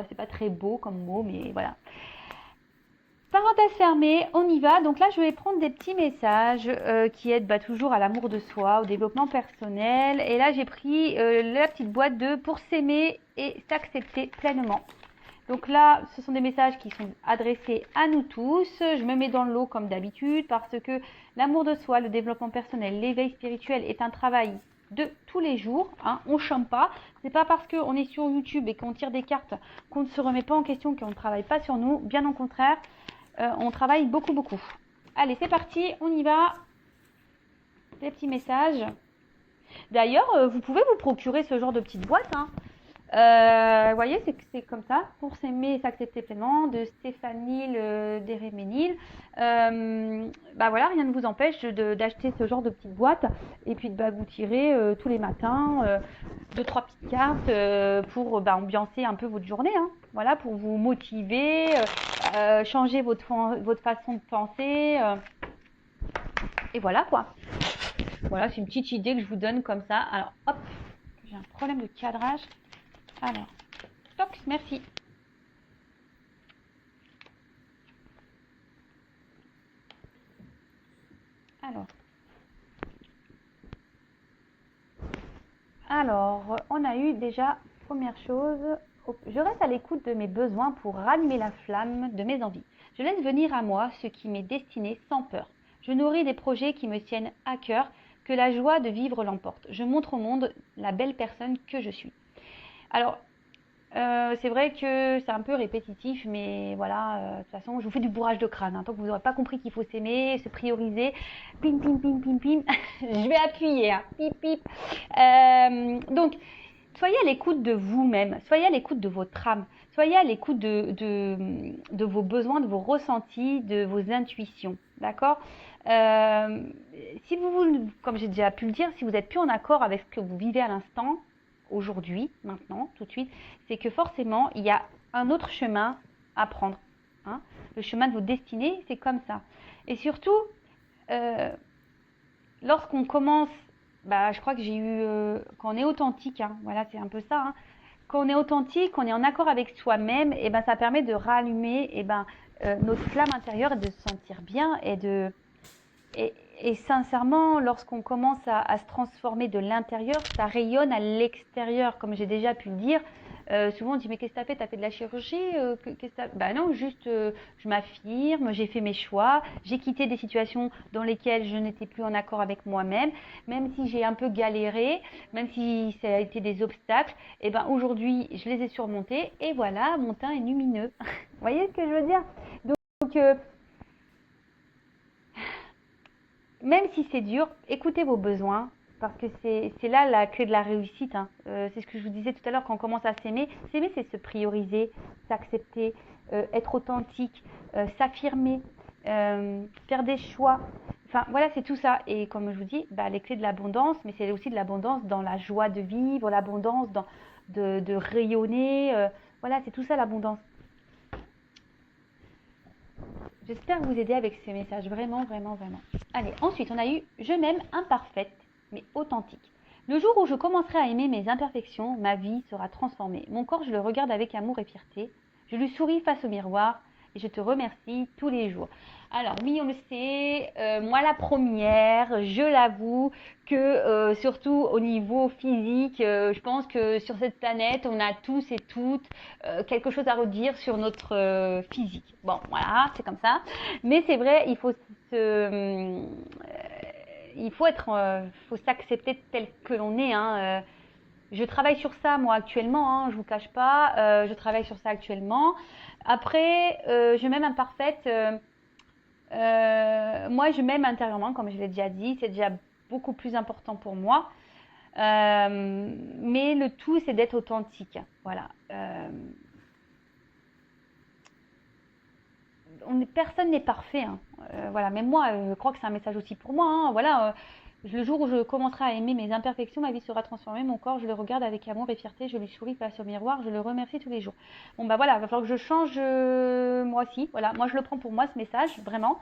c'est pas très beau comme mot, mais voilà. Parenthèse fermée, on y va. Donc là, je vais prendre des petits messages qui aident toujours à l'amour de soi, au développement personnel. Et là, j'ai pris la petite boîte de pour s'aimer et s'accepter pleinement. Donc là, ce sont des messages qui sont adressés à nous tous. Je me mets dans le lot comme d'habitude parce que l'amour de soi, le développement personnel, l'éveil spirituel est un travail de tous les jours. On ne chante pas. C'est pas parce qu'on est sur YouTube et qu'on tire des cartes qu'on ne se remet pas en question, qu'on ne travaille pas sur nous. Bien au contraire. On travaille beaucoup. Allez, c'est parti, on y va. Des petits messages. D'ailleurs, vous pouvez vous procurer ce genre de petite boîte. Vous voyez, c'est comme ça. Pour s'aimer et s'accepter pleinement, de Stéphanie Deréménil. Voilà, rien ne vous empêche d'acheter ce genre de petite boîte et puis de vous tirer tous les matins 2-3 petites cartes pour ambiancer un peu votre journée. Voilà, pour vous motiver, changer votre façon de penser. Et voilà quoi. Voilà, c'est une petite idée que je vous donne comme ça. Alors, hop, j'ai un problème de cadrage. Alors, toc, merci. Alors, on a eu déjà, première chose, je reste à l'écoute de mes besoins pour rallumer la flamme de mes envies. Je laisse venir à moi ce qui m'est destiné sans peur. Je nourris des projets qui me tiennent à cœur, que la joie de vivre l'emporte. Je montre au monde la belle personne que je suis. Alors, c'est vrai que c'est un peu répétitif, mais voilà, de toute façon, je vous fais du bourrage de crâne. Tant que vous n'aurez pas compris qu'il faut s'aimer, se prioriser, pim, pim, pim, pim, pim, je vais appuyer, pip, pip. Donc, soyez à l'écoute de vous-même, soyez à l'écoute de votre âme, soyez à l'écoute de vos besoins, de vos ressentis, de vos intuitions, d'accord. Si vous, comme j'ai déjà pu le dire, si vous n'êtes plus en accord avec ce que vous vivez à l'instant, aujourd'hui, maintenant, tout de suite, c'est que forcément, il y a un autre chemin à prendre. Le chemin de vos destinées, c'est comme ça. Et surtout, lorsqu'on commence, je crois que j'ai eu, quand on est authentique, voilà, c'est un peu ça. Quand on est authentique, on est en accord avec soi-même, et ça permet de rallumer notre flamme intérieure et de se sentir bien et sincèrement, lorsqu'on commence à se transformer de l'intérieur, ça rayonne à l'extérieur, comme j'ai déjà pu le dire. Souvent on dit mais qu'est-ce que t'as fait? T'as fait de la chirurgie? Non, juste je m'affirme, j'ai fait mes choix, j'ai quitté des situations dans lesquelles je n'étais plus en accord avec moi-même, même si j'ai un peu galéré, même si ça a été des obstacles, aujourd'hui je les ai surmontés et voilà, mon teint est lumineux. Vous voyez ce que je veux dire? Donc même si c'est dur, écoutez vos besoins, parce que c'est là la clé de la réussite. C'est ce que je vous disais tout à l'heure, quand on commence à s'aimer. S'aimer, c'est se prioriser, s'accepter, être authentique, s'affirmer, faire des choix. Enfin, voilà, c'est tout ça. Et comme je vous dis, les clés de l'abondance, mais c'est aussi de l'abondance dans la joie de vivre, l'abondance de rayonner. Voilà, c'est tout ça l'abondance. J'espère vous aider avec ces messages, vraiment. Allez, ensuite, on a eu « Je m'aime imparfaite, mais authentique ». Le jour où je commencerai à aimer mes imperfections, ma vie sera transformée. Mon corps, je le regarde avec amour et fierté. Je lui souris face au miroir et je te remercie tous les jours. Alors oui, on le sait, moi la première, je l'avoue que surtout au niveau physique, je pense que sur cette planète, on a tous et toutes quelque chose à redire sur notre physique. Bon, voilà, c'est comme ça. Mais c'est vrai, il faut faut s'accepter tel que l'on est. Je travaille sur ça moi actuellement, je vous cache pas, je travaille sur ça actuellement. Après, je m'aime imparfaite. Moi, je m'aime intérieurement, comme je l'ai déjà dit, c'est déjà beaucoup plus important pour moi. Mais le tout, c'est d'être authentique. Voilà. Personne n'est parfait. Voilà. Même moi, je crois que c'est un message aussi pour moi. Voilà. Le jour où je commencerai à aimer mes imperfections, ma vie sera transformée. Mon corps, je le regarde avec amour et fierté. Je lui souris face au miroir. Je le remercie tous les jours. Bon, voilà. Il va falloir que je change moi aussi. Voilà. Moi, je le prends pour moi, ce message, vraiment.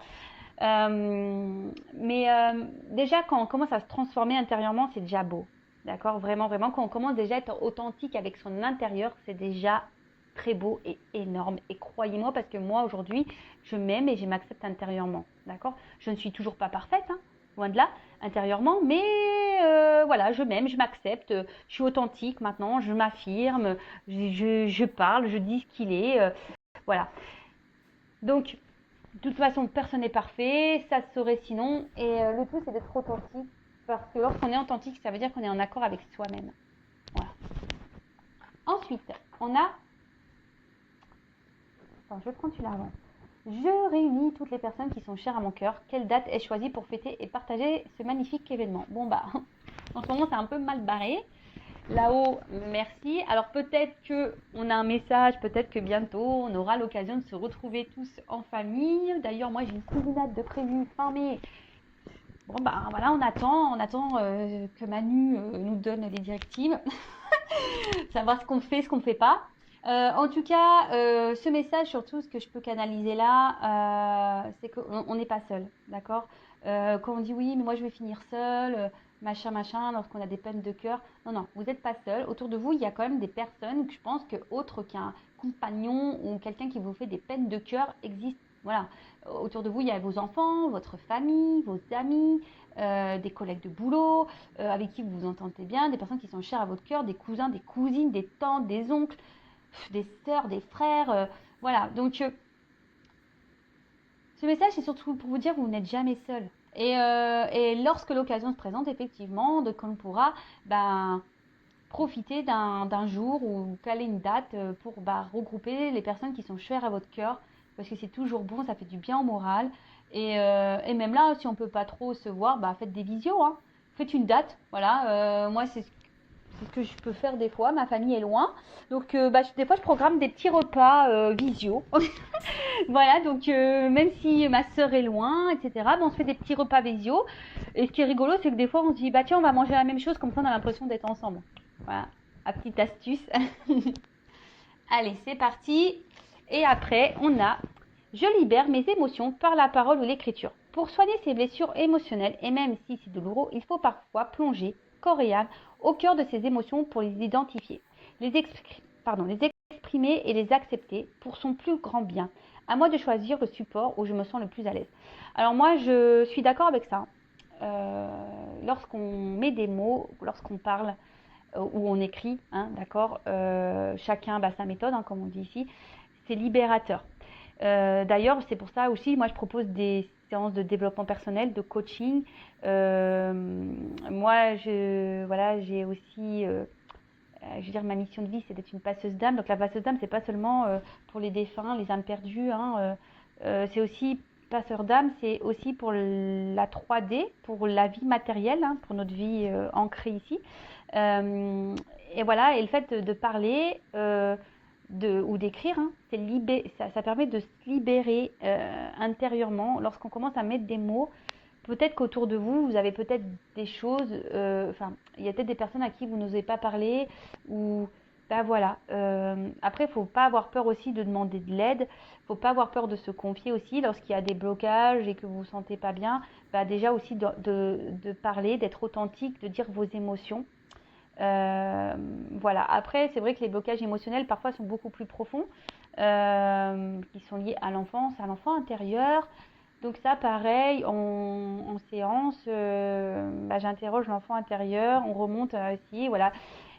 Déjà, quand on commence à se transformer intérieurement, c'est déjà beau. D'accord? Vraiment. Quand on commence déjà à être authentique avec son intérieur, c'est déjà très beau et énorme. Et croyez-moi, parce que moi, aujourd'hui, je m'aime et je m'accepte intérieurement. D'accord? Je ne suis toujours pas parfaite, hein, loin de là, intérieurement, mais voilà, je m'aime, je m'accepte, je suis authentique maintenant, je m'affirme, je parle, je dis ce qu'il est. Voilà. Donc, de toute façon, personne n'est parfait, ça se saurait sinon. Et le tout, c'est d'être authentique. Parce que lorsqu'on est authentique, ça veut dire qu'on est en accord avec soi-même. Voilà. Ensuite, on a... Attends, je prends celui-là avant. Je réunis toutes les personnes qui sont chères à mon cœur. Quelle date ai-je choisie pour fêter et partager ce magnifique événement? Bon, bah, en ce moment, c'est un peu mal barré. Là-haut, merci. Alors peut-être qu'on a un message, peut-être que bientôt on aura l'occasion de se retrouver tous en famille. D'ailleurs, moi j'ai une cousinade de prévu fin mai. Bon bah voilà, on attend que Manu nous donne les directives, savoir ce qu'on fait, ce qu'on ne fait pas. En tout cas, ce message, surtout ce que je peux canaliser là, c'est qu'on n'est pas seul, d'accord? Quand on dit oui, mais moi je vais finir seul, machin, lorsqu'on a des peines de cœur. Non, non, vous n'êtes pas seul. Autour de vous, il y a quand même des personnes que je pense que autre qu'un compagnon ou quelqu'un qui vous fait des peines de cœur existent. Voilà. Autour de vous, il y a vos enfants, votre famille, vos amis, des collègues de boulot, avec qui vous vous entendez bien, des personnes qui sont chères à votre cœur, des cousins, des cousines, des tantes, des oncles, des sœurs, des frères. Voilà. Donc, ce message, c'est surtout pour vous dire que vous n'êtes jamais seul. Et lorsque l'occasion se présente, effectivement, qu'on pourra profiter d'un jour ou caler une date pour regrouper les personnes qui sont chères à votre cœur, parce que c'est toujours bon, ça fait du bien au moral. Et même là, si on ne peut pas trop se voir, faites des visios. Hein. Faites une date, voilà. Moi, c'est ce que je peux faire des fois. Ma famille est loin, donc des fois, je programme des petits repas visio. Voilà, donc même si ma sœur est loin, etc., on se fait des petits repas visio. Et ce qui est rigolo, c'est que des fois, on se dit, tiens, on va manger la même chose, comme ça, on a l'impression d'être ensemble. Voilà, la petite astuce. Allez, c'est parti. Et après, on a je libère mes émotions par la parole ou l'écriture. Pour soigner ces blessures émotionnelles, et même si c'est douloureux, il faut parfois plonger, corps et âme, au cœur de ces émotions pour les identifier, les exprimer et les accepter pour son plus grand bien. À moi de choisir le support où je me sens le plus à l'aise. Alors moi, je suis d'accord avec ça. Lorsqu'on met des mots, lorsqu'on parle, où on écrit, hein, d'accord, chacun sa méthode, hein, comme on dit ici, c'est libérateur. D'ailleurs, c'est pour ça aussi, moi je propose des séances de développement personnel, de coaching. Moi, j'ai aussi, je veux dire, ma mission de vie, c'est d'être une passeuse d'âme. Donc la passeuse d'âme, c'est pas seulement pour les défunts, les âmes perdues, hein, c'est aussi passeur d'âme, c'est aussi pour la 3D, pour la vie matérielle, hein, pour notre vie ancrée ici. Et voilà, et le fait de parler ou d'écrire, hein, ça permet de se libérer intérieurement. Lorsqu'on commence à mettre des mots, peut-être qu'autour de vous, vous avez peut-être des choses, il y a peut-être des personnes à qui vous n'osez pas parler, ou voilà. Après, il ne faut pas avoir peur aussi de demander de l'aide, il ne faut pas avoir peur de se confier aussi lorsqu'il y a des blocages et que vous ne vous sentez pas bien. Déjà aussi de parler, d'être authentique, de dire vos émotions. Voilà. Après, c'est vrai que les blocages émotionnels parfois sont beaucoup plus profonds, qui sont liés à l'enfance, à l'enfant intérieur. Donc ça, pareil, en séance, j'interroge l'enfant intérieur, on remonte ici, voilà.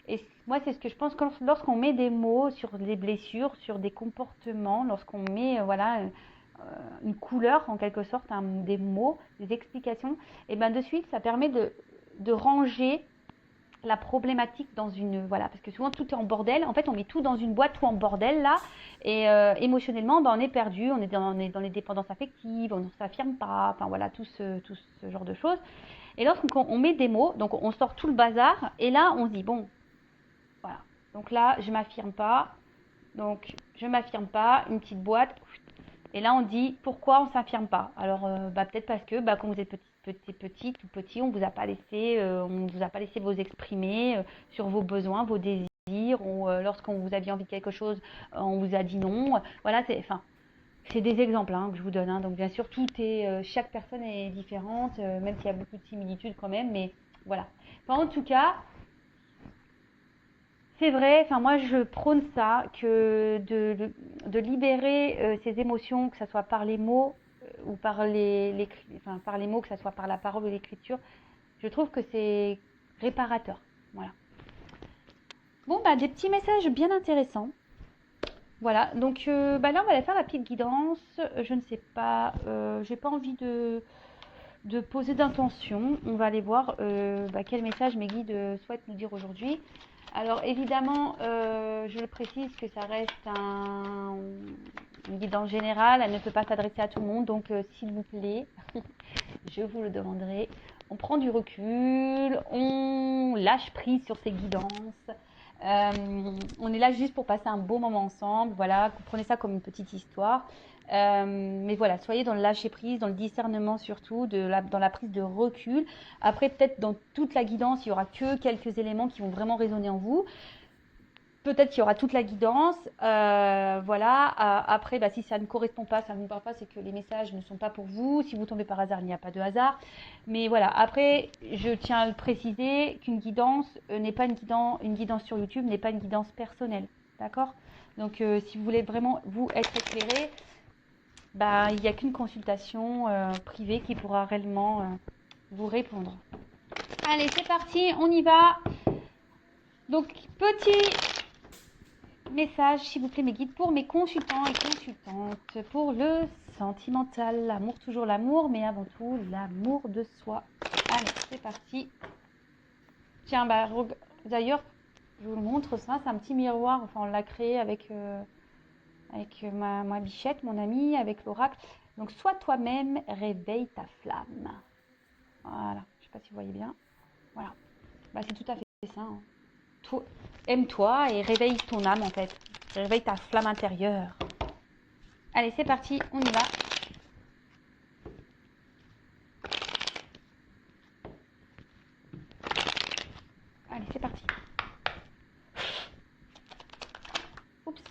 Et moi, c'est ce que je pense que lorsqu'on met des mots sur les blessures, sur des comportements, lorsqu'on met une couleur en quelque sorte, des mots, des explications, et de suite, ça permet de ranger la problématique dans une... Voilà, parce que souvent tout est en bordel. En fait, on met tout dans une boîte, tout en bordel, là. Et émotionnellement, on est perdu, on est dans les dépendances affectives, on ne s'affirme pas, enfin voilà, tout ce genre de choses. Et lorsqu'on met des mots, donc on sort tout le bazar, et là, on se dit, bon, voilà. Donc là, je m'affirme pas. Donc, je m'affirme pas, une petite boîte. Et là, on dit, pourquoi on ne s'affirme pas? Alors, peut-être parce que quand vous êtes petite ou petit, on vous a pas laissé, vous exprimer sur vos besoins, vos désirs, ou lorsqu'on vous a envie de quelque chose, on vous a dit non. Voilà, c'est des exemples hein, que je vous donne. Hein. Donc, bien sûr, chaque personne est différente, même s'il y a beaucoup de similitudes quand même, mais voilà. Enfin, en tout cas, c'est vrai, enfin moi je prône ça, que de libérer ses émotions, que ce soit par les mots ou par enfin, par les mots, que ce soit par la parole ou l'écriture, je trouve que c'est réparateur. Voilà. Bon, bah des petits messages bien intéressants. Voilà, donc bah là on va aller faire la petite guidance. Je ne sais pas, j'ai pas envie de poser d'intention. On va aller voir quel message mes guides souhaitent nous dire aujourd'hui. Alors évidemment, je le précise que ça reste une guidance générale, elle ne peut pas s'adresser à tout le monde, donc s'il vous plaît, je vous le demanderai, on prend du recul, on lâche prise sur ces guidances. On est là juste pour passer un beau moment ensemble, voilà, prenez ça comme une petite histoire. Mais voilà, soyez dans le lâcher prise, dans le discernement surtout, dans la prise de recul. Après, peut-être dans toute la guidance, il y aura que quelques éléments qui vont vraiment résonner en vous. Peut-être qu'il y aura toute la guidance, voilà. Après, bah, si ça ne correspond pas, ça ne vous parle pas, c'est que les messages ne sont pas pour vous. Si vous tombez par hasard, il n'y a pas de hasard. Mais voilà, après, je tiens à le préciser qu'une guidance n'est pas une guidance sur YouTube, n'est pas une guidance personnelle, d'accord? Donc, si vous voulez vraiment vous être éclairé, bah, il n'y a qu'une consultation privée qui pourra réellement vous répondre. Allez, c'est parti, on y va. Donc, petit message, s'il vous plaît, mes guides, pour mes consultants et consultantes, pour le sentimental, l'amour, toujours l'amour, mais avant tout, l'amour de soi. Allez, c'est parti. Tiens, bah, d'ailleurs, je vous le montre, ça, c'est un petit miroir, enfin, on l'a créé avec ma bichette, mon amie, avec l'oracle. Donc, sois toi-même, réveille ta flamme. Voilà, je sais pas si vous voyez bien. Voilà, bah, c'est tout à fait ça. Hein. Aime-toi et réveille ton âme en fait. Réveille ta flamme intérieure. Allez, c'est parti, on y va. Allez, c'est parti. Oups.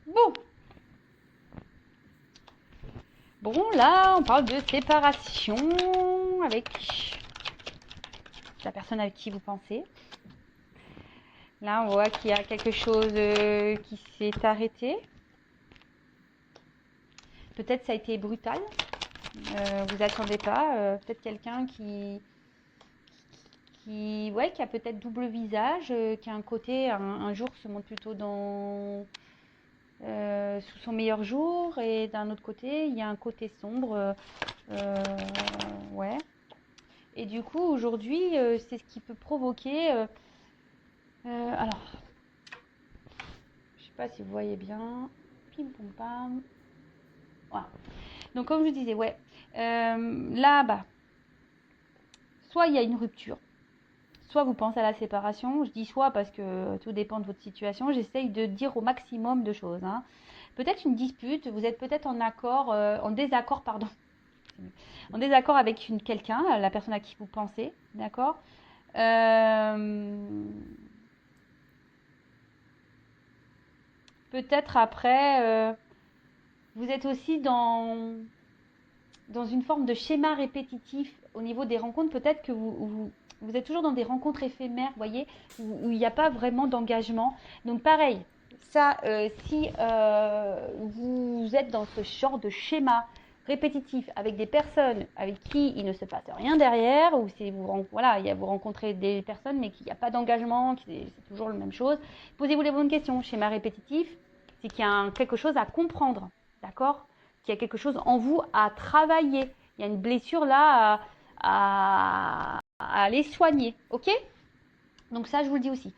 Bon. Bon, là, on parle de séparation avec la personne avec qui vous pensez. Là, on voit qu'il y a quelque chose qui s'est arrêté. Peut-être ça a été brutal. Vous attendez pas. Peut-être quelqu'un qui a peut-être double visage, qui a un côté, un jour se montre plutôt sous son meilleur jour, et d'un autre côté, il y a un côté sombre. Ouais. Et du coup, aujourd'hui, c'est ce qui peut provoquer... alors, je sais pas si vous voyez bien. Pim pom pam. Voilà. Donc, comme je disais, ouais. Là, bah, soit il y a une rupture, soit vous pensez à la séparation. Je dis soit parce que tout dépend de votre situation. J'essaye de dire au maximum de choses. Hein. Peut-être une dispute, vous êtes peut-être en désaccord, pardon. En désaccord avec quelqu'un, la personne à qui vous pensez, d'accord? Peut-être après, vous êtes aussi dans une forme de schéma répétitif au niveau des rencontres. Peut-être que vous êtes toujours dans des rencontres éphémères, vous voyez, où il n'y a pas vraiment d'engagement. Donc pareil, ça, si vous êtes dans ce genre de schéma répétitif avec des personnes avec qui il ne se passe rien derrière, ou si vous rencontrez des personnes mais qu'il n'y a pas d'engagement, c'est toujours la même chose, posez-vous les bonnes questions. Schéma répétitif, c'est qu'il y a quelque chose à comprendre, d'accord? Qu'il y a quelque chose en vous à travailler. Il y a une blessure là à aller soigner, ok? Donc ça, je vous le dis aussi.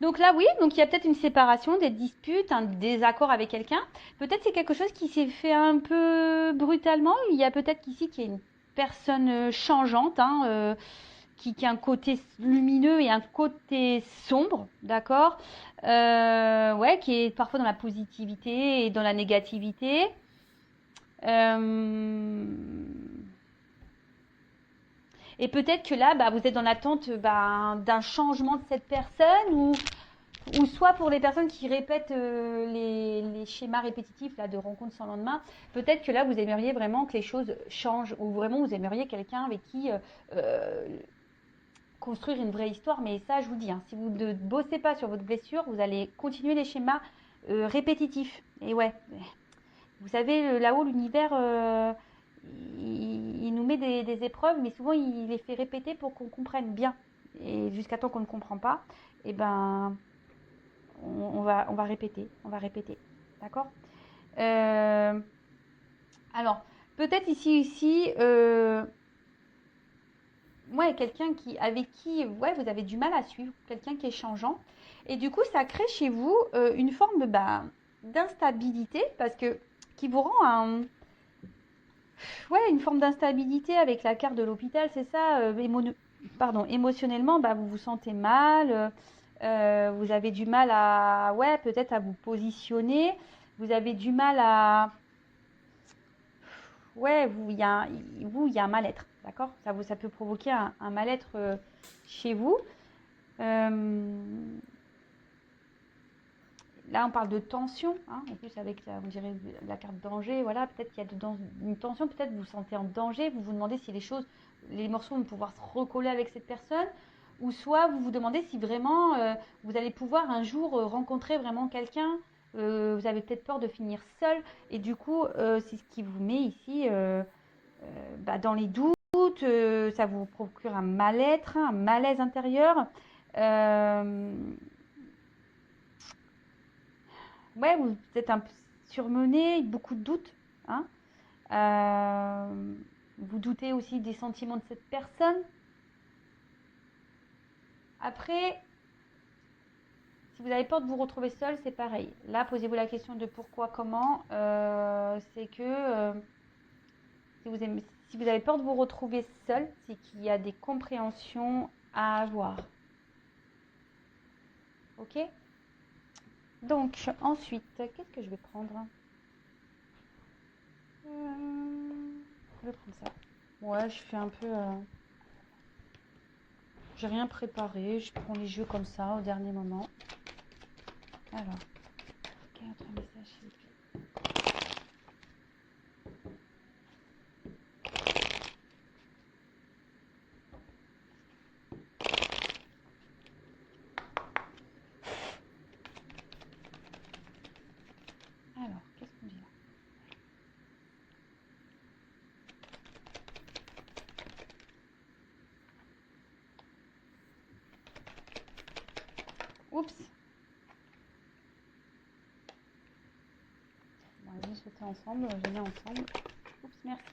Donc là, oui, donc il y a peut-être une séparation, des disputes, un désaccord avec quelqu'un. Peut-être c'est quelque chose qui s'est fait un peu brutalement. Il y a peut-être qu'ici qu'il y a une personne changeante, hein, qui a un côté lumineux et un côté sombre, d'accord? Ouais, qui est parfois dans la positivité et dans la négativité. Et peut-être que là, bah, vous êtes dans l'attente d'un changement de cette personne, ou soit pour les personnes qui répètent les schémas répétitifs là, de rencontres sans lendemain, peut-être que là, vous aimeriez vraiment que les choses changent, ou vraiment vous aimeriez quelqu'un avec qui construire une vraie histoire. Mais ça, je vous dis, hein, si vous ne bossez pas sur votre blessure, vous allez continuer les schémas répétitifs. Et ouais, vous savez, là-haut, l'univers, il nous met des épreuves, mais souvent, il les fait répéter pour qu'on comprenne bien. Et jusqu'à temps qu'on ne comprend pas, et ben, on va répéter, d'accord. Alors, peut-être ici, ouais, quelqu'un avec qui ouais, vous avez du mal à suivre, quelqu'un qui est changeant. Et du coup, ça crée chez vous une forme d'instabilité, parce que qui vous rend ouais, une forme d'instabilité avec la carte de l'hôpital, c'est ça, émotionnellement, vous vous sentez mal, vous avez du mal ouais, peut-être à vous positionner, vous avez du mal ouais, il y a un mal-être, d'accord? Ça peut provoquer un mal-être chez vous. Là, on parle de tension, hein, en plus avec on dirait la carte danger, voilà, peut-être qu'il y a une tension, peut-être vous vous sentez en danger, vous vous demandez si les morceaux vont pouvoir se recoller avec cette personne, ou soit vous vous demandez si vraiment vous allez pouvoir un jour rencontrer vraiment quelqu'un, vous avez peut-être peur de finir seul, et du coup, c'est ce qui vous met ici dans les doutes, ça vous procure un mal-être, un malaise intérieur. Ouais, vous êtes un peu surmené, beaucoup de doutes, hein. Vous doutez aussi des sentiments de cette personne. Après, si vous avez peur de vous retrouver seul, c'est pareil. Là, posez-vous la question de pourquoi, comment. C'est que si vous avez peur de vous retrouver seul, c'est qu'il y a des compréhensions à avoir. Ok? Donc, ensuite, qu'est-ce que je vais prendre? Je vais prendre ça. Ouais, je fais un peu... J'ai rien préparé, je prends les jeux comme ça au dernier moment. Alors, quel autre message s'il vous plaît? Alors, qu'est-ce qu'on dit là? Oups. Bon, on va sauter ensemble, je les mets ensemble. Oups, merci.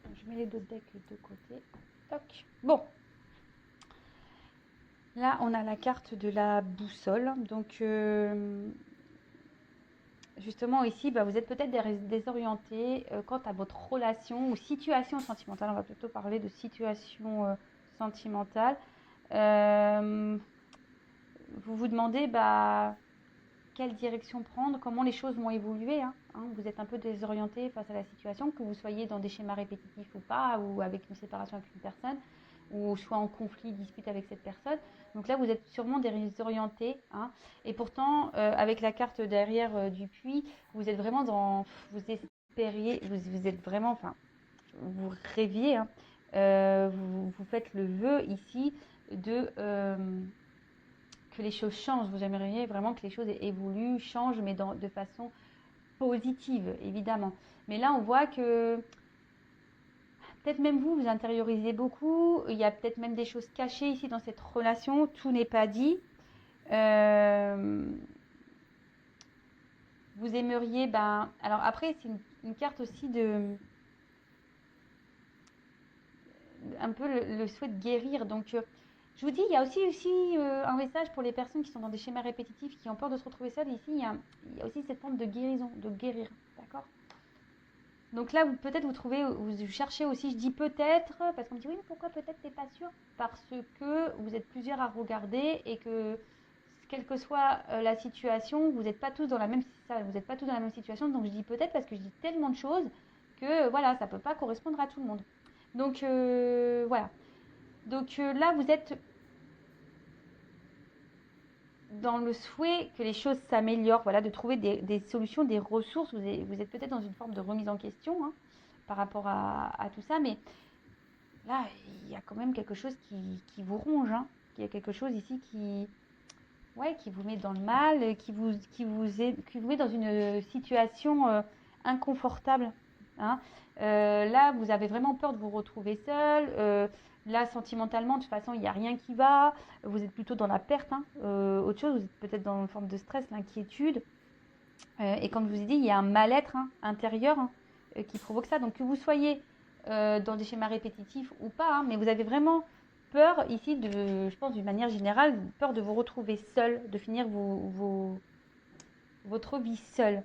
Donc, je mets les deux decks de côté. Toc. Bon. Là, on a la carte de la boussole. Donc, justement, ici, vous êtes peut-être désorienté quant à votre relation ou situation sentimentale. On va plutôt parler de situation sentimentale. Vous vous demandez quelle direction prendre, comment les choses vont évoluer. Vous êtes un peu désorienté face à la situation, que vous soyez dans des schémas répétitifs ou pas, ou avec une séparation avec une personne, ou soit en conflit, dispute avec cette personne. Donc là, vous êtes sûrement désorienté. Et pourtant, avec la carte derrière du puits, vous êtes vraiment vous espériez, vous êtes vraiment, enfin, vous rêviez. Vous faites le vœu ici de... que les choses changent. Vous aimeriez vraiment que les choses évoluent, changent, mais de façon positive, évidemment. Mais là, on voit que peut-être même vous intériorisez beaucoup. Il y a peut-être même des choses cachées ici dans cette relation. Tout n'est pas dit. Vous aimeriez, alors après, c'est une carte aussi un peu le souhait de guérir. Donc, je vous dis, il y a aussi un message pour les personnes qui sont dans des schémas répétitifs, qui ont peur de se retrouver seules. Ici, il y a aussi cette forme de guérison, de guérir. D'accord? Donc là, peut-être vous cherchez aussi, je dis peut-être, parce qu'on me dit oui, mais pourquoi peut-être t'es pas sûr? Parce que vous êtes plusieurs à regarder et que quelle que soit la situation, vous n'êtes pas tous dans la même situation. Donc je dis peut-être parce que je dis tellement de choses que voilà, ça peut pas correspondre à tout le monde. Donc voilà. Donc là, vous êtes dans le souhait que les choses s'améliorent, voilà, de trouver des solutions, des ressources. Vous êtes peut-être dans une forme de remise en question par rapport à tout ça, mais là, il y a quand même quelque chose qui vous ronge, hein. Il y a quelque chose ici ouais, qui vous met dans le mal, qui vous met dans une situation inconfortable, hein. Là, vous avez vraiment peur de vous retrouver seul. Là, sentimentalement, de toute façon, il n'y a rien qui va. Vous êtes plutôt dans la perte, hein. Autre chose, vous êtes peut-être dans une forme de stress, l'inquiétude. Et comme je vous ai dit, il y a un mal-être, hein, intérieur, hein, qui provoque ça. Donc que vous soyez dans des schémas répétitifs ou pas, hein, mais vous avez vraiment peur ici, je pense d'une manière générale, peur de vous retrouver seul, de finir votre vie seul.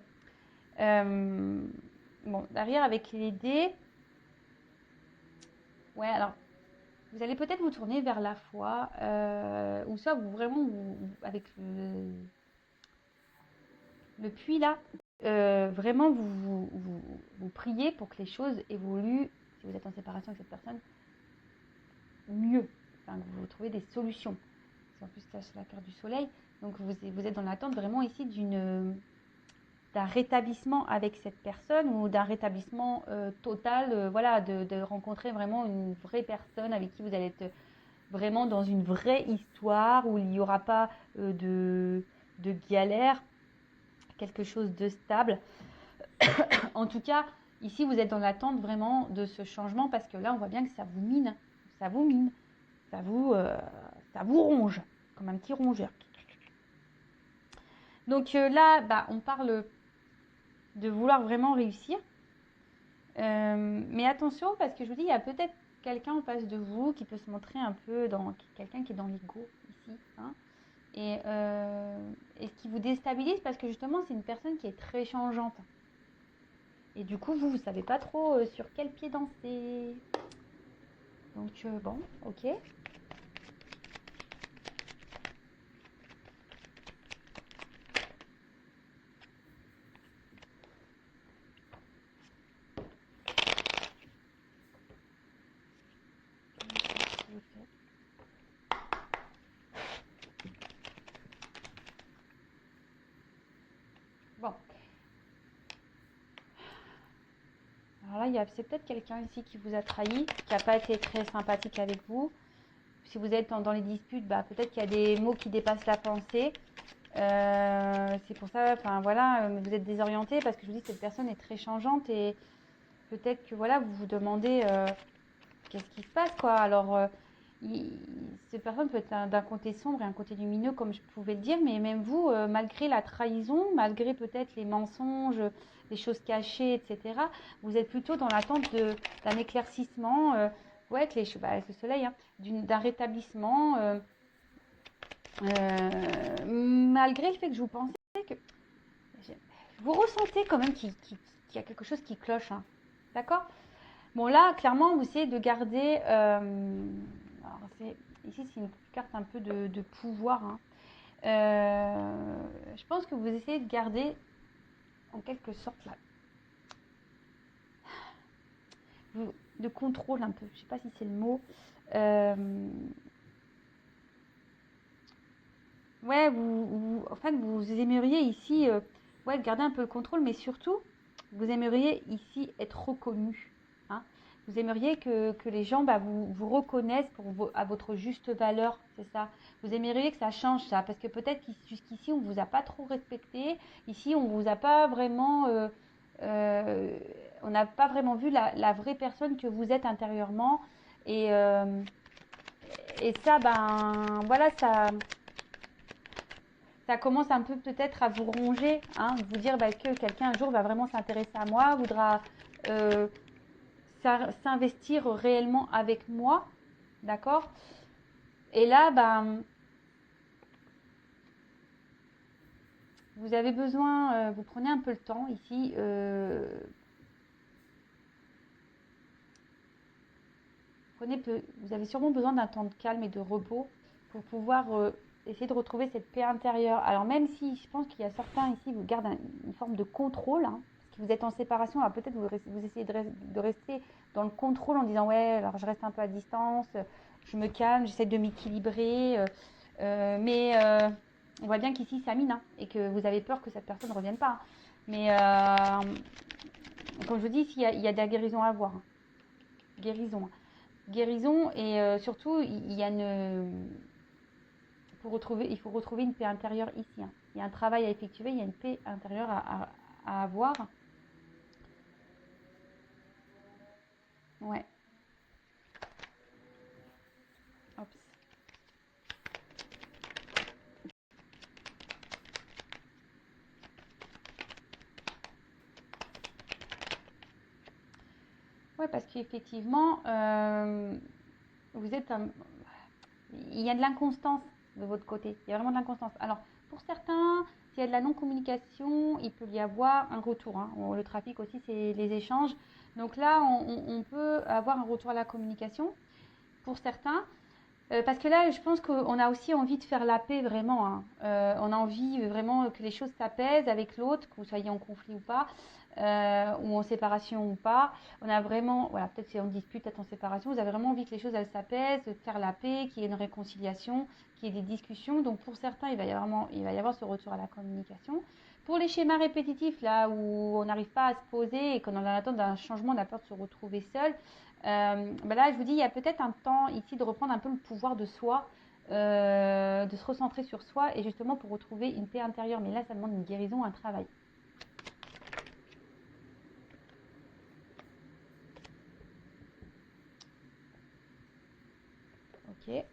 Bon, derrière avec les dés, ouais, alors vous allez peut-être vous tourner vers la foi, ou soit avec le puits là, vraiment vous priez pour que les choses évoluent, si vous êtes en séparation avec cette personne, mieux. Enfin, que vous trouvez des solutions. En plus, là, c'est la carte du soleil. Donc, vous êtes dans l'attente vraiment ici d'un rétablissement avec cette personne ou d'un rétablissement total, voilà, de rencontrer vraiment une vraie personne avec qui vous allez être vraiment dans une vraie histoire où il n'y aura pas de galère, quelque chose de stable. En tout cas, ici, vous êtes dans l'attente vraiment de ce changement parce que là, on voit bien que ça vous mine. Ça vous mine. Ça vous ronge, comme un petit rongeur. Donc là, on parle de vouloir vraiment réussir. Mais attention, parce que je vous dis, il y a peut-être quelqu'un en face de vous qui peut se montrer un peu quelqu'un qui est dans l'ego ici. Hein, et ce qui vous déstabilise parce que justement, c'est une personne qui est très changeante. Et du coup, vous ne savez pas trop sur quel pied danser. Donc, bon, ok. Bon. Alors là, c'est peut-être quelqu'un ici qui vous a trahi, qui n'a pas été très sympathique avec vous. Si vous êtes dans les disputes, peut-être qu'il y a des mots qui dépassent la pensée. C'est pour ça, enfin voilà, vous êtes désorienté parce que je vous dis cette personne est très changeante et peut-être que voilà, vous vous demandez qu'est-ce qui se passe quoi. Alors cette personne peut être d'un côté sombre et un côté lumineux comme je pouvais le dire, mais même vous, malgré la trahison, malgré peut-être les mensonges, les choses cachées, etc., vous êtes plutôt dans l'attente d'un éclaircissement, ouais, avec le soleil, hein, d'un rétablissement. Malgré le fait que je vous pensais que vous ressentez quand même qu'il y a quelque chose qui cloche, hein. D'accord? Bon là, clairement, vous essayez de garder... ici, c'est une carte un peu de pouvoir, hein. Je pense que vous essayez de garder, en quelque sorte, là, de contrôle un peu. Je ne sais pas si c'est le mot. Ouais, en fait, vous aimeriez ici ouais, garder un peu le contrôle, mais surtout, vous aimeriez ici être reconnu. Hein. Vous aimeriez que les gens vous reconnaissent à votre juste valeur, c'est ça. Vous aimeriez que ça change ça, parce que peut-être jusqu'ici, on ne vous a pas trop respecté. Ici, on vous a pas vraiment... on n'a pas vraiment vu la vraie personne que vous êtes intérieurement. Et, et ça, voilà, ça commence un peu peut-être à vous ronger, hein, de vous dire que quelqu'un un jour va vraiment s'intéresser à moi, voudra s'investir réellement avec moi, d'accord? Et là, vous avez besoin, vous prenez un peu le temps ici. Vous avez sûrement besoin d'un temps de calme et de repos pour pouvoir essayer de retrouver cette paix intérieure. Alors même si je pense qu'il y a certains ici vous gardent une forme de contrôle, hein, parce que vous êtes en séparation, alors peut-être vous essayez de rester dans le contrôle en disant ouais, alors je reste un peu à distance, je me calme, j'essaie de m'équilibrer, mais on voit bien qu'ici ça mine, hein, et que vous avez peur que cette personne ne revienne pas. Hein. Mais comme je vous dis, ici, il y a de la guérison à voir. Hein. Guérison. guérison et surtout, il y a une... il faut retrouver une paix intérieure ici. Hein. Il y a un travail à effectuer, il y a une paix intérieure à avoir. Ouais. Hop. Ouais, parce qu'effectivement, vous êtes il y a de l'inconstance de votre côté. Il y a vraiment de l'inconstance. Alors, pour certains, s'il y a de la non-communication, il peut y avoir un retour. Hein. Le trafic aussi, c'est les échanges. Donc là, on peut avoir un retour à la communication pour certains. Parce que là, je pense qu'on a aussi envie de faire la paix vraiment. Hein. On a envie vraiment que les choses s'apaisent avec l'autre, que vous soyez en conflit ou pas, ou en séparation ou pas. On a vraiment, voilà, peut-être si on dispute, peut-être en séparation, vous avez vraiment envie que les choses elles s'apaisent, de faire la paix, qu'il y ait une réconciliation, qu'il y ait des discussions. Donc pour certains, il va y avoir ce retour à la communication. Pour les schémas répétitifs, là où on n'arrive pas à se poser et qu'on est en attente d'un changement, on a peur de se retrouver seul, là, je vous dis, il y a peut-être un temps ici de reprendre un peu le pouvoir de soi, de se recentrer sur soi et justement pour retrouver une paix intérieure. Mais là, ça demande une guérison, un travail. Ok.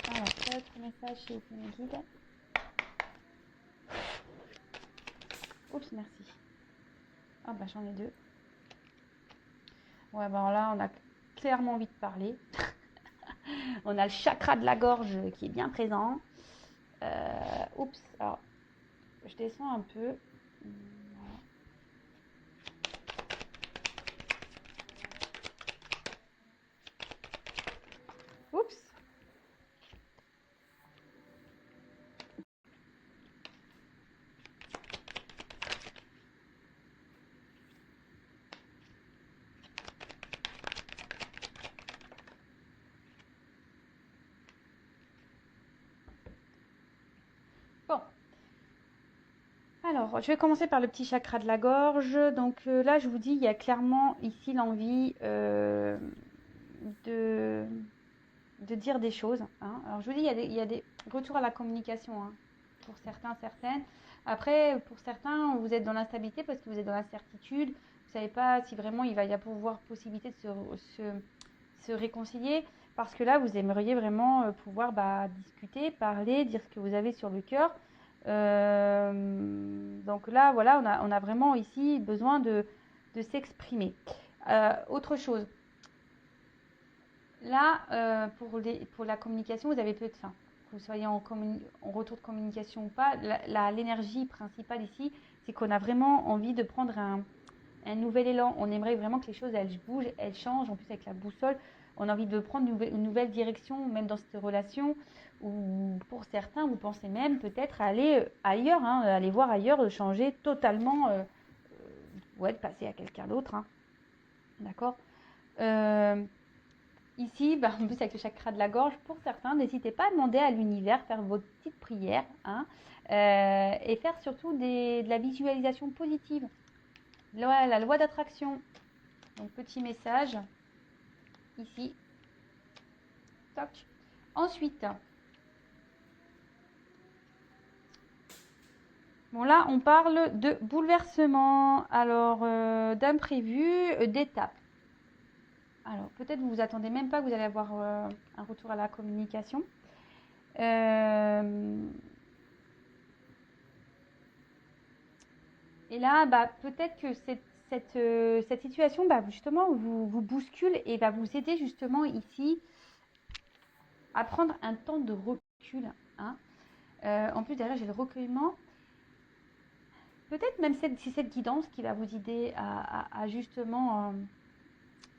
Alors, quel autre message chez mes guides? Oups, merci. Ah bah j'en ai deux. Ouais, bah alors là, on a clairement envie de parler. On a le chakra de la gorge qui est bien présent. Oups, alors je descends un peu. Voilà. Oups. Bon. Alors, je vais commencer par le petit chakra de la gorge. Donc là, je vous dis, il y a clairement ici l'envie de dire des choses. Hein. Alors, je vous dis, il y a des retours à la communication hein, pour certains, certaines. Après, pour certains, vous êtes dans l'instabilité parce que vous êtes dans l'incertitude. Vous ne savez pas si vraiment il va y avoir possibilité de se réconcilier. Parce que là, vous aimeriez vraiment pouvoir discuter, parler, dire ce que vous avez sur le cœur. Donc là, voilà, on a vraiment ici besoin de s'exprimer. Autre chose, là, pour la communication, vous avez peut-être faim. Que vous soyez en retour de communication ou pas, l'énergie principale ici, c'est qu'on a vraiment envie de prendre un nouvel élan. On aimerait vraiment que les choses, elles bougent, elles changent. En plus, avec la boussole, on a envie de prendre une nouvelle direction, même dans cette relation. Ou pour certains, vous pensez même peut-être aller ailleurs, hein, aller voir ailleurs, changer totalement, ouais, de passer à quelqu'un d'autre. Hein. D'accord Ici, en plus avec le chakra de la gorge, pour certains, n'hésitez pas à demander à l'univers, faire votre petite prière, hein, et faire surtout de la visualisation positive. La loi d'attraction. Donc, petit message, ici. Toc. Ensuite, bon là, on parle de bouleversement, alors d'imprévu, d'étape. Alors, peut-être vous vous attendez même pas que vous allez avoir un retour à la communication. Et là, peut-être que cette situation, justement, vous bouscule et va vous aider justement ici à prendre un temps de recul. Hein. En plus, derrière, j'ai le recueillement. Peut-être même si cette guidance qui va vous aider à justement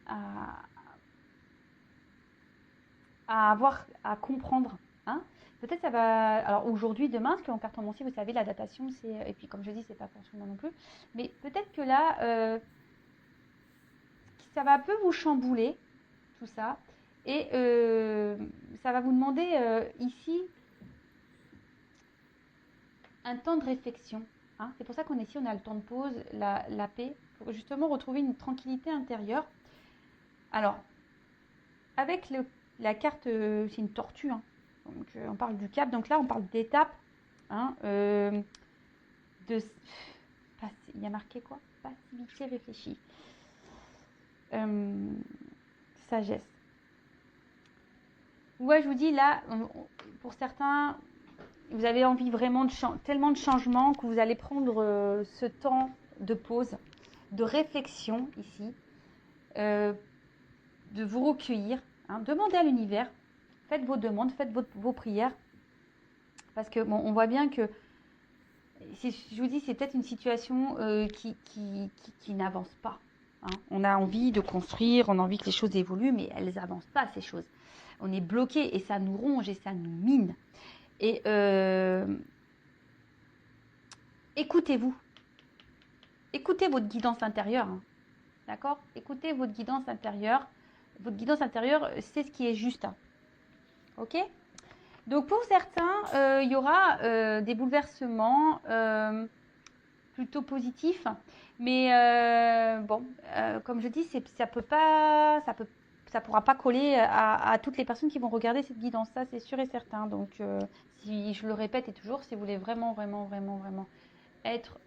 à à avoir, à comprendre. Hein. Peut-être ça va. Alors aujourd'hui, demain, parce qu'en cartomancie, vous savez, la datation, c'est. Et puis comme je dis, c'est pas forcément non plus. Mais peut-être que là, ça va un peu vous chambouler, tout ça. Et ça va vous demander ici un temps de réflexion. Hein. C'est pour ça qu'on est ici, on a le temps de pause, la paix, pour justement retrouver une tranquillité intérieure. Alors, avec la carte, c'est une tortue, hein. Donc, on parle du cap, donc là on parle d'étapes. Hein, il y a marqué quoi? Passivité réfléchie. Sagesse. Ouais, je vous dis là, pour certains, vous avez envie vraiment tellement de changements que vous allez prendre ce temps de pause, de réflexion ici, de vous recueillir, hein, demandez à l'univers, faites vos demandes, faites vos prières, parce que bon, on voit bien que, je vous dis, c'est peut-être une situation qui n'avance pas. Hein. On a envie de construire, on a envie que les choses évoluent, mais elles n'avancent pas, ces choses. On est bloqué et ça nous ronge et ça nous mine. Et écoutez-vous. Écoutez votre guidance intérieure. Hein. D'accord? Écoutez votre guidance intérieure. Votre guidance intérieure, c'est ce qui est juste. Hein. Ok? Donc pour certains, il y aura des bouleversements plutôt positifs. Mais bon, comme je dis, ça pourra pas coller à toutes les personnes qui vont regarder cette guidance. Ça, c'est sûr et certain. Donc, si je le répète et toujours, si vous voulez vraiment, vraiment, vraiment, vraiment être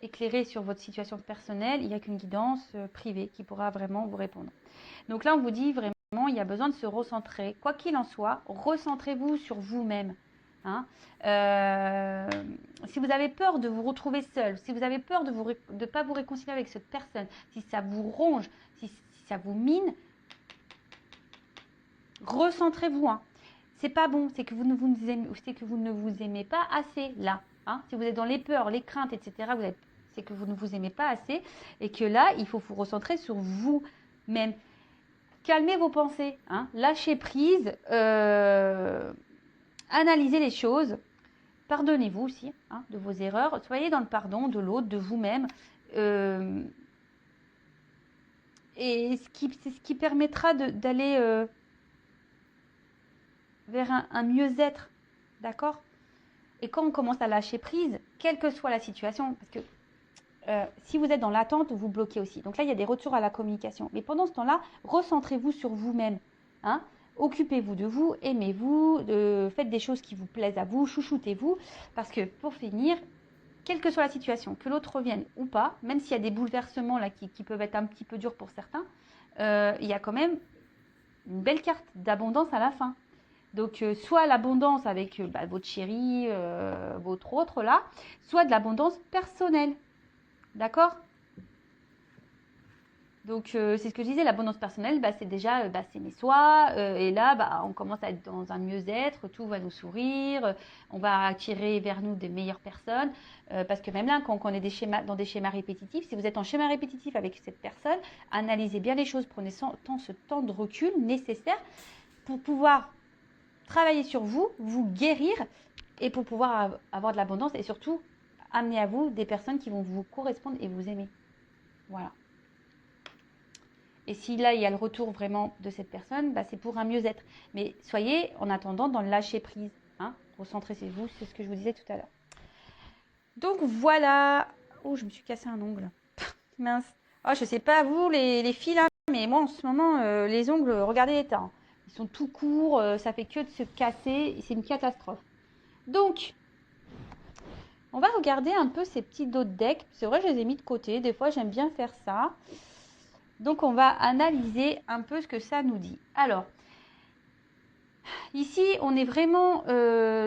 éclairé sur votre situation personnelle, il n'y a qu'une guidance privée qui pourra vraiment vous répondre. Donc là, on vous dit vraiment, il y a besoin de se recentrer. Quoi qu'il en soit, recentrez-vous sur vous-même. Hein. Si vous avez peur de vous retrouver seul, si vous avez peur de ne pas vous réconcilier avec cette personne, si ça vous ronge, si ça vous mine, recentrez-vous. Hein. C'est pas bon, c'est que vous ne vous aimez pas assez là. Hein. Si vous êtes dans les peurs, les craintes, etc., c'est que vous ne vous aimez pas assez et que là, il faut vous recentrer sur vous-même. Calmez vos pensées, hein. Lâchez prise, analysez les choses, pardonnez-vous aussi hein, de vos erreurs, soyez dans le pardon de l'autre, de vous-même. Et c'est ce qui permettra d'aller vers un mieux-être, d'accord? Et quand on commence à lâcher prise, quelle que soit la situation, parce que si vous êtes dans l'attente, vous bloquez aussi. Donc là, il y a des retours à la communication. Mais pendant ce temps-là, recentrez-vous sur vous-même. Hein. Occupez-vous de vous, aimez-vous, faites des choses qui vous plaisent à vous, chouchoutez-vous. Parce que pour finir, quelle que soit la situation, que l'autre revienne ou pas, même s'il y a des bouleversements là qui peuvent être un petit peu durs pour certains, il y a quand même une belle carte d'abondance à la fin. Donc, soit l'abondance avec votre chéri, votre autre là, soit de l'abondance personnelle. D'accord? Donc, c'est ce que je disais, l'abondance personnelle, c'est déjà s'aimer soi. Et là, on commence à être dans un mieux-être, tout va nous sourire, on va attirer vers nous des meilleures personnes. Parce que même là, quand on est dans des schémas répétitifs, si vous êtes en schéma répétitif avec cette personne, analysez bien les choses, prenez ce temps de recul nécessaire pour pouvoir travailler sur vous, vous guérir et pour pouvoir avoir de l'abondance et surtout amener à vous des personnes qui vont vous correspondre et vous aimer. Voilà. Et si là, il y a le retour vraiment de cette personne, c'est pour un mieux-être. Mais soyez, en attendant, dans le lâcher-prise. Hein. Recentrez-vous, c'est ce que je vous disais tout à l'heure. Donc, voilà. Oh, je me suis cassé un ongle. Mince. Oh, je sais pas vous, les filles, là, mais moi, en ce moment, les ongles, regardez l'état. Hein. Ils sont tout courts, ça fait que de se casser. C'est une catastrophe. Donc, on va regarder un peu ces petits dos de deck. C'est vrai, je les ai mis de côté. Des fois, j'aime bien faire ça. Donc, on va analyser un peu ce que ça nous dit. Alors, ici, on est vraiment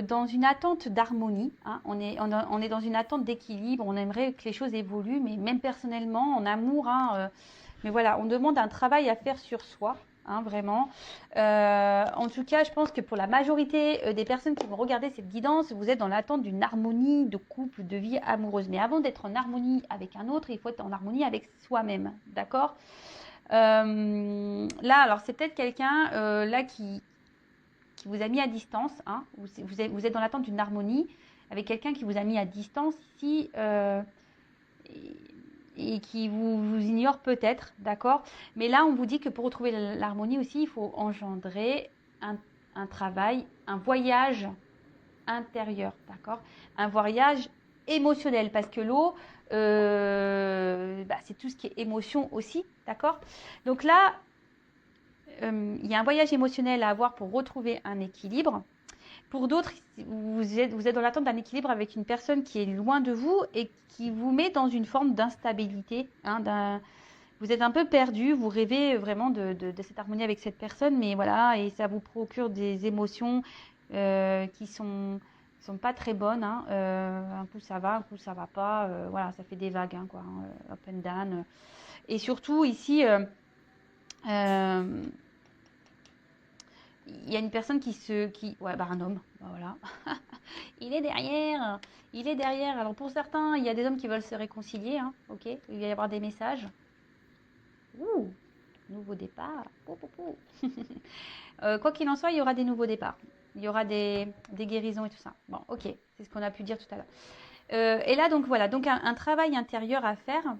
dans une attente d'harmonie. Hein. On est dans une attente d'équilibre. On aimerait que les choses évoluent, mais même personnellement, en amour. Hein, mais voilà, on demande un travail à faire sur soi. Hein, vraiment. En tout cas, je pense que pour la majorité des personnes qui vont regarder cette guidance, vous êtes dans l'attente d'une harmonie de couple, de vie amoureuse. Mais avant d'être en harmonie avec un autre, il faut être en harmonie avec soi-même. D'accord ? Là, alors c'est peut-être quelqu'un là qui vous a mis à distance, hein, vous êtes dans l'attente d'une harmonie avec quelqu'un qui vous a mis à distance ici et qui vous ignore peut-être, d'accord? Mais là, on vous dit que pour retrouver l'harmonie aussi, il faut engendrer un travail, un voyage intérieur, d'accord? Un voyage émotionnel, parce que l'eau, c'est tout ce qui est émotion aussi, d'accord? Donc là, il y a un voyage émotionnel à avoir pour retrouver un équilibre. Pour d'autres, vous êtes dans l'attente d'un équilibre avec une personne qui est loin de vous et qui vous met dans une forme d'instabilité. Hein, vous êtes un peu perdu, vous rêvez vraiment de cette harmonie avec cette personne, mais voilà, et ça vous procure des émotions qui sont pas très bonnes. Hein. Un coup ça va, un coup ça va pas. Voilà, ça fait des vagues, hein, quoi, hein, up and down. Et surtout ici, il y a une personne un homme, voilà. Il est derrière, il est derrière. Alors pour certains, il y a des hommes qui veulent se réconcilier, hein, ok. Il va y avoir des messages. Ouh, nouveau départ. Pou, pou, pou. Quoi qu'il en soit, il y aura des nouveaux départs. Il y aura des guérisons et tout ça. Bon, ok, c'est ce qu'on a pu dire tout à l'heure. Et là, donc voilà, donc un travail intérieur à faire.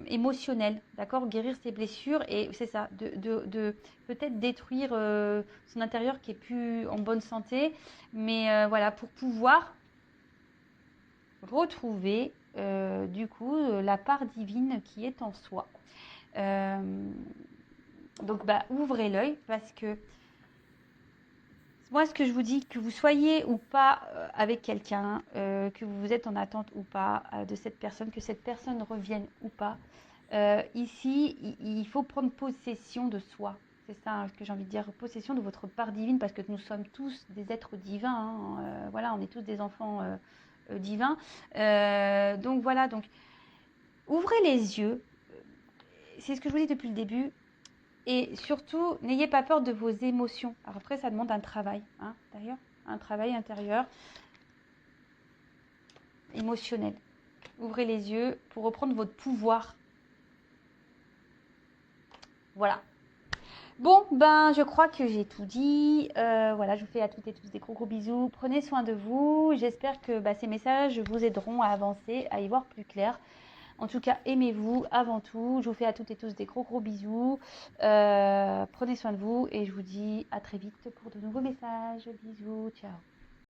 Émotionnel, d'accord? Guérir ses blessures et c'est ça, de peut-être détruire son intérieur qui est plus en bonne santé, mais voilà, pour pouvoir retrouver du coup la part divine qui est en soi. Donc ouvrez l'œil parce que moi, ce que je vous dis, que vous soyez ou pas avec quelqu'un, que vous êtes en attente ou pas de cette personne, que cette personne revienne ou pas, ici, il faut prendre possession de soi. C'est ça, hein, que j'ai envie de dire, possession de votre part divine, parce que nous sommes tous des êtres divins. Hein, voilà, on est tous des enfants divins. Donc voilà, donc ouvrez les yeux. C'est ce que je vous dis depuis le début. Et surtout, n'ayez pas peur de vos émotions. Alors après, ça demande un travail, hein, d'ailleurs, un travail intérieur, émotionnel. Ouvrez les yeux pour reprendre votre pouvoir. Voilà. Bon, je crois que j'ai tout dit. Voilà, je vous fais à toutes et tous des gros bisous. Prenez soin de vous. J'espère que ces messages vous aideront à avancer, à y voir plus clair. En tout cas, aimez-vous avant tout. Je vous fais à toutes et tous des gros bisous. Prenez soin de vous et je vous dis à très vite pour de nouveaux messages. Bisous, ciao.